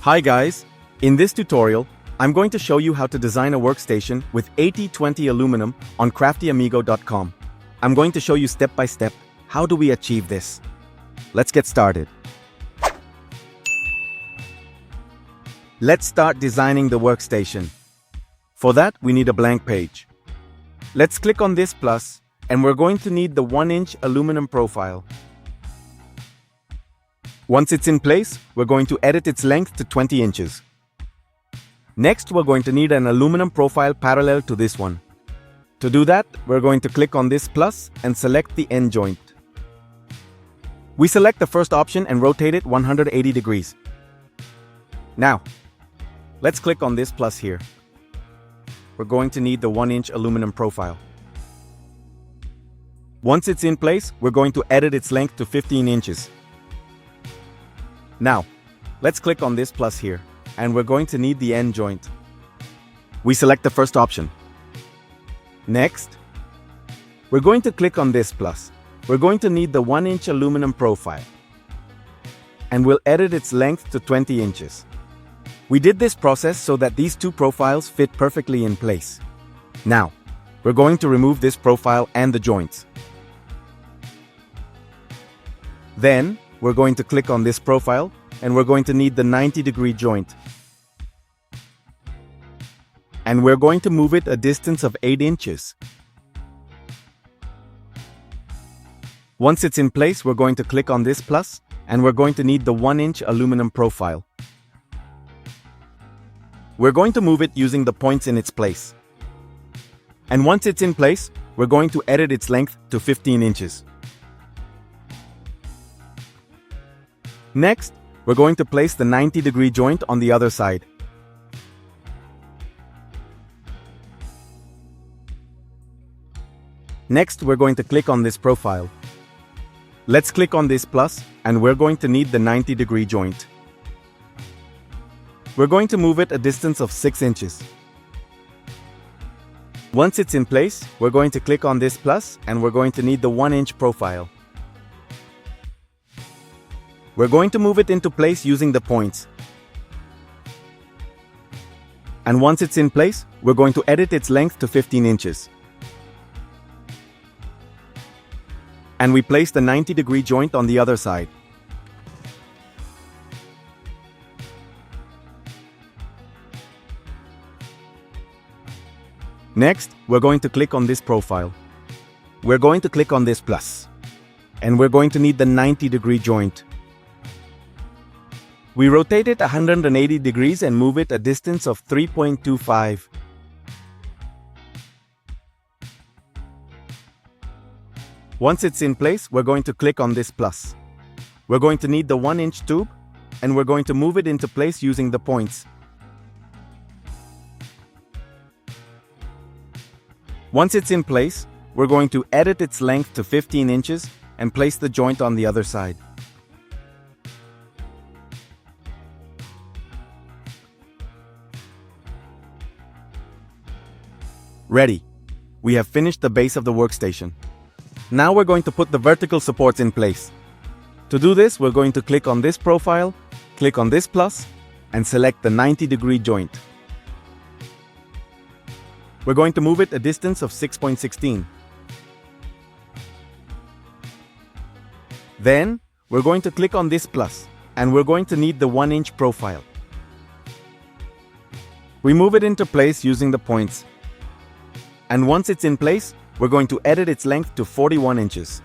Hi guys, in this tutorial, I'm going to show you how to design a workstation with 8020 aluminum on craftyamigo.com. I'm going to show you step by step how do we achieve this. Let's get started. Let's start designing the workstation. For that, we need a blank page. Let's click on this plus, and we're going to need the 1-inch aluminum profile. Once it's in place, we're going to edit its length to 20 inches. Next, we're going to need an aluminum profile parallel to this one. To do that, we're going to click on this plus and select the end joint. We select the first option and rotate it 180 degrees. Now, let's click on this plus here. We're going to need the 1-inch aluminum profile. Once it's in place, we're going to edit its length to 15 inches. Now, let's click on this plus here, and we're going to need the end joint. We select the first option. Next, we're going to click on this plus. We're going to need the 1-inch aluminum profile, and we'll edit its length to 20 inches. We did this process so that these two profiles fit perfectly in place. Now, we're going to remove this profile and the joints. Then, we're going to click on this profile, and we're going to need the 90-degree joint. And we're going to move it a distance of 8 inches. Once it's in place, we're going to click on this plus, and we're going to need the 1-inch aluminum profile. We're going to move it using the points in its place. And once it's in place, we're going to edit its length to 15 inches. Next, we're going to place the 90-degree joint on the other side. Next, we're going to click on this profile. Let's click on this plus, and we're going to need the 90-degree joint. We're going to move it a distance of 6 inches. Once it's in place, we're going to click on this plus, and we're going to need the 1-inch profile. We're going to move it into place using the points. And once it's in place, we're going to edit its length to 15 inches. And we place the 90-degree joint on the other side. Next, we're going to click on this profile. We're going to click on this plus. And we're going to need the 90-degree joint. We rotate it 180 degrees and move it a distance of 3.25. Once it's in place, we're going to click on this plus. We're going to need the 1-inch tube, and we're going to move it into place using the points. Once it's in place, we're going to edit its length to 15 inches and place the joint on the other side. Ready. We have finished the base of the workstation. Now we're going to put the vertical supports in place. To do this, we're going to click on this profile, click on this plus, and select the 90-degree joint. We're going to move it a distance of 6.16. Then, we're going to click on this plus, and we're going to need the 1-inch profile. We move it into place using the points. And once it's in place, we're going to edit its length to 41 inches.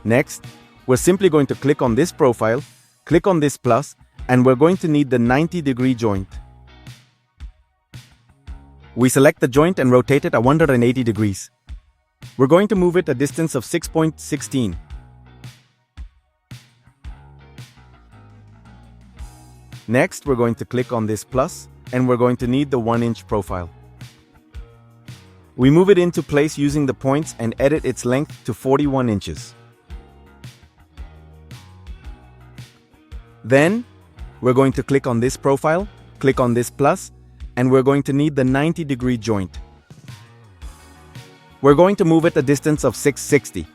Next, we're simply going to click on this profile, click on this plus, and we're going to need the 90-degree joint. We select the joint and rotate it 180 degrees. We're going to move it a distance of 6.16. Next, we're going to click on this plus, and we're going to need the 1-inch profile. We move it into place using the points and edit its length to 41 inches. Then, we're going to click on this profile, click on this plus, and we're going to need the 90-degree joint. We're going to move it a distance of 660.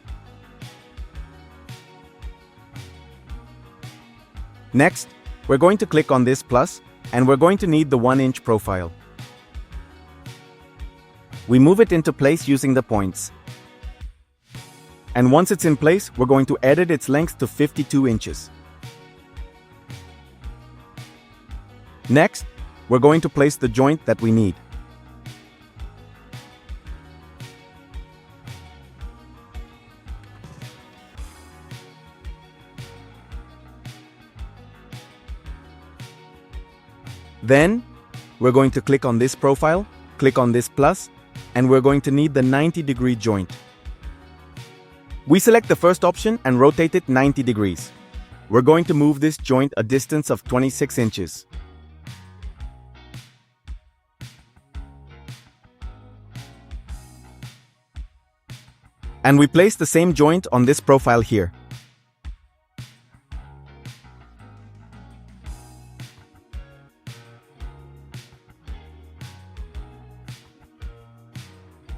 Next, we're going to click on this plus, and we're going to need the 1-inch profile. We move it into place using the points. And once it's in place, we're going to edit its length to 52 inches. Next, we're going to place the joint that we need. Then, we're going to click on this profile, click on this plus, and we're going to need the 90-degree joint. We select the first option and rotate it 90 degrees. We're going to move this joint a distance of 26 inches. And we place the same joint on this profile here.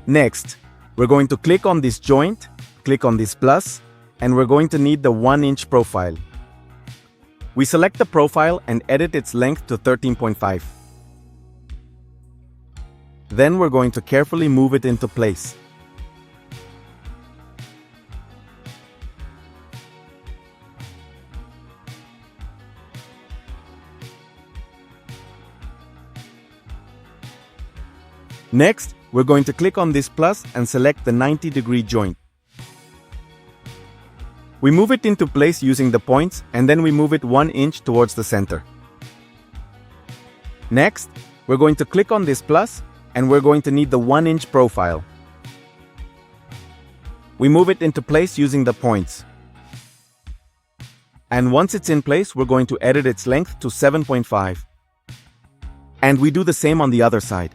Next, we're going to click on this joint, click on this plus, and we're going to need the 1-inch profile. We select the profile and edit its length to 13.5. Then we're going to carefully move it into place. Next, we're going to click on this plus and select the 90-degree joint. We move it into place using the points, and then we move it 1 inch towards the center. Next, we're going to click on this plus, and we're going to need the 1-inch profile. We move it into place using the points. And once it's in place, we're going to edit its length to 7.5. And we do the same on the other side.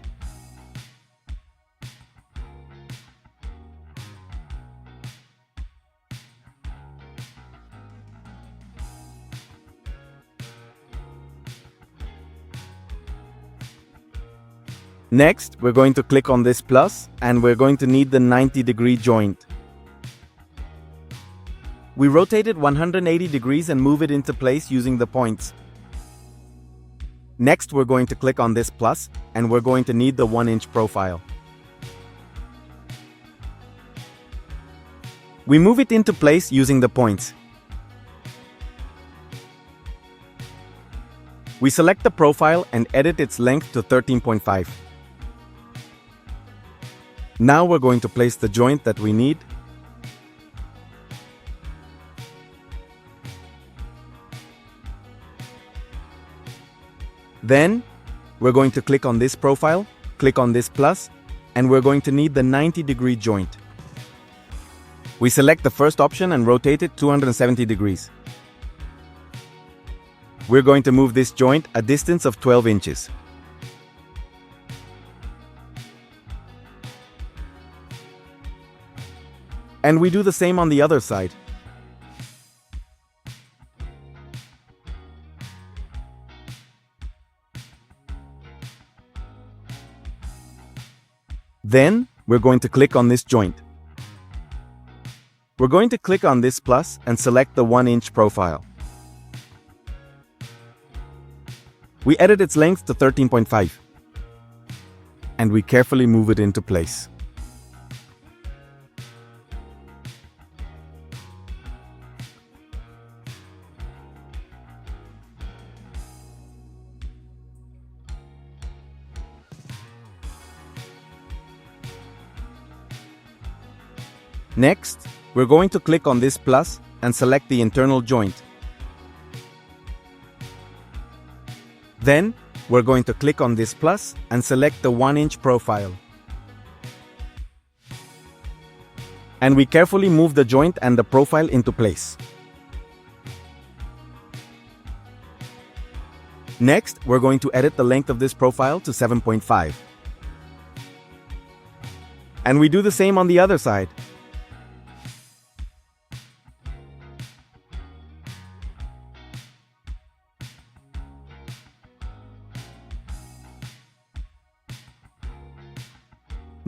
Next, we're going to click on this plus, and we're going to need the 90-degree joint. We rotate it 180 degrees and move it into place using the points. Next, we're going to click on this plus, and we're going to need the 1-inch profile. We move it into place using the points. We select the profile and edit its length to 13.5. Now we're going to place the joint that we need. Then, we're going to click on this profile, click on this plus, and we're going to need the 90-degree joint. We select the first option and rotate it 270 degrees. We're going to move this joint a distance of 12 inches. And we do the same on the other side. Then, we're going to click on this joint. We're going to click on this plus and select the 1-inch profile. We edit its length to 13.5. And we carefully move it into place. Next, we're going to click on this plus and select the internal joint. Then, we're going to click on this plus and select the 1-inch profile. And we carefully move the joint and the profile into place. Next, we're going to edit the length of this profile to 7.5. And we do the same on the other side.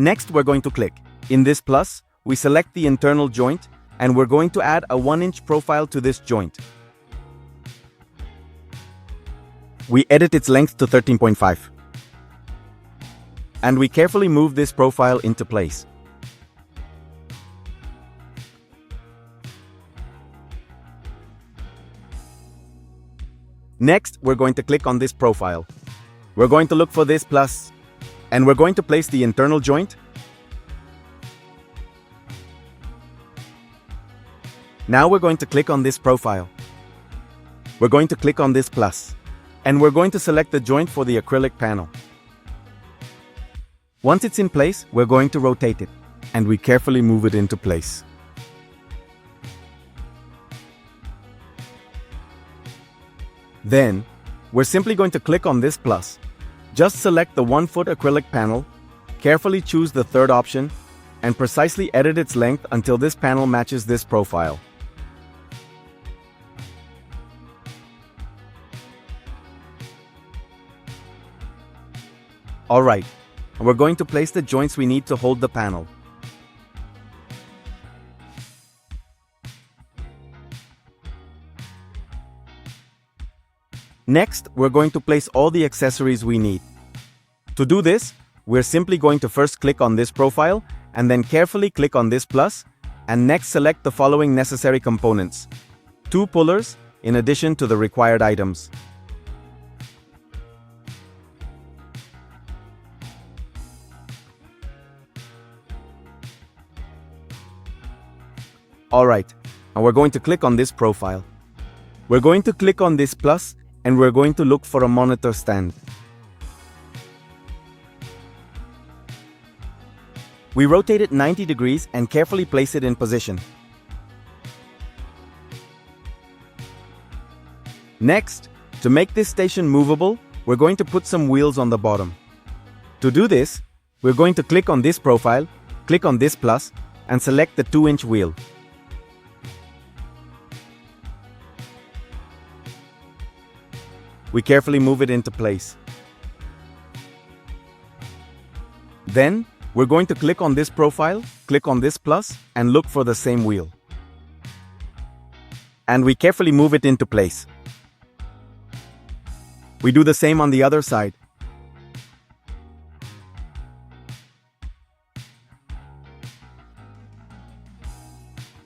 Next, we're going to click. In this plus, we select the internal joint, and we're going to add a 1-inch profile to this joint. we edit its length to 13.5. And we carefully move this profile into place. Next, we're going to click on this profile. We're going to look for this plus, and we're going to place the internal joint. Now we're going to click on this profile. We're going to click on this plus, and we're going to select the joint for the acrylic panel. Once it's in place, we're going to rotate it, and we carefully move it into place. Then, we're simply going to click on this plus. Just select the 1-foot acrylic panel, carefully choose the third option, and precisely edit its length until this panel matches this profile. Alright, we're going to place the joints we need to hold the panel. Next, we're going to place all the accessories we need. To do this, we're simply going to first click on this profile, and then carefully click on this plus, and next select the following necessary components. 2 pullers, in addition to the required items. Alright, and we're going to click on this profile. We're going to click on this plus, and we're going to look for a monitor stand. We rotate it 90 degrees and carefully place it in position. Next, to make this station movable, we're going to put some wheels on the bottom. To do this, we're going to click on this profile, click on this plus, and select the 2-inch wheel. We carefully move it into place. Then, we're going to click on this profile, click on this plus, and look for the same wheel. And we carefully move it into place. We do the same on the other side.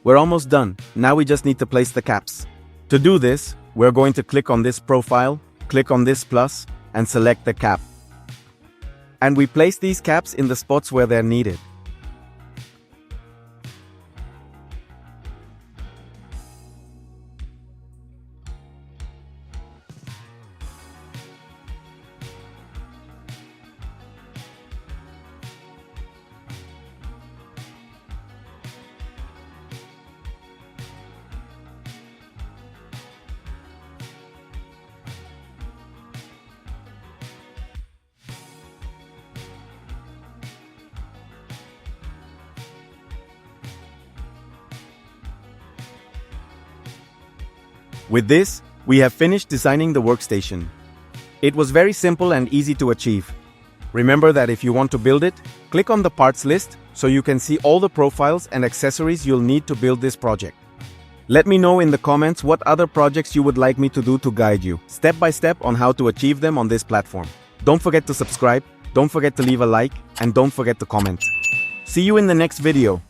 We're almost done. Now we just need to place the caps. To do this, we're going to click on this profile, click on this plus, and select the cap. And we place these caps in the spots where they're needed. With this, we have finished designing the workstation. It was very simple and easy to achieve. Remember that if you want to build it, click on the parts list so you can see all the profiles and accessories you'll need to build this project. Let me know in the comments what other projects you would like me to do to guide you, step by step, on how to achieve them on this platform. Don't forget to subscribe, don't forget to leave a like, and don't forget to comment. See you in the next video.